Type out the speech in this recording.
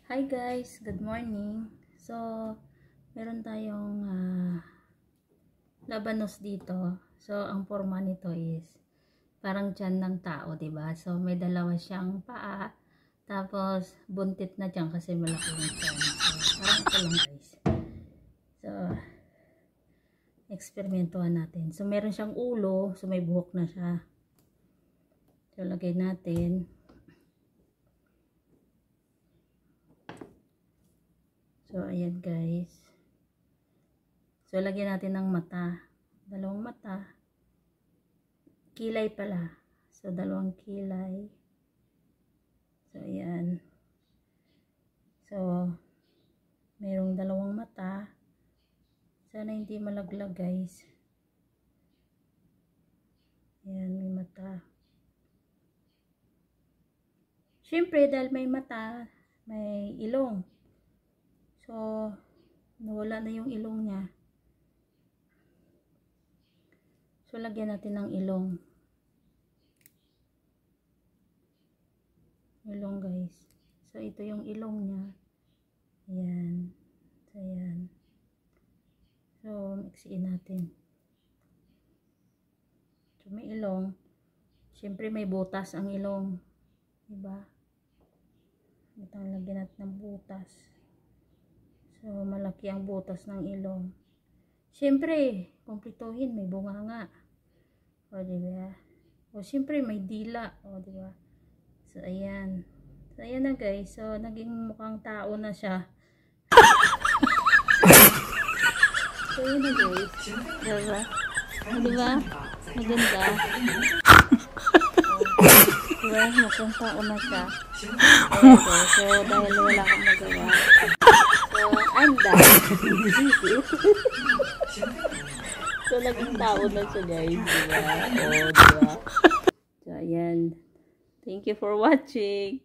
Hi guys, good morning. So, meron tayong labanos dito. So, ang forma nito is parang tiyan ng tao, 'di ba? So, may dalawa siyang paa, tapos buntit na tiyan kasi malaki yung tiyan. So, parang ito lang guys. So, eksperimentuhan natin. So, meron siyang ulo, so may buhok na siya. So, lagay natin. So, ayan guys. So, lagyan natin ng mata. Dalawang mata. Kilay pala. So, dalawang kilay. So, ayan. So, mayroong dalawang mata. Sana hindi malaglag guys. Ayan, may mata. Siyempre, dahil may mata, may ilong. So, nawala na yung ilong niya. So, lagyan natin ng ilong. Ilong guys. So, ito yung ilong niya. Ayan. So, ayan. So, mixiin natin. So, may ilong. Siyempre, may butas ang ilong. Diba? Itang lagyan natin ng butas. So, malaki ang butas ng ilong. Siyempre, kumplituhin, may bunganga. O, diba? O, siyempre, may dila. O, diba? So, ayan. So, ayan na guys. So, naging mukhang tao na siya. So, ayan na guys. Diba? O, diba? Maganda. Diba? Mukhang tao na siya. Ayan guys. So, dahil wala akong magawa. So, I'm done. So, naging tao na siya guys. Diba? O, diba? So, ayan. Thank you for watching.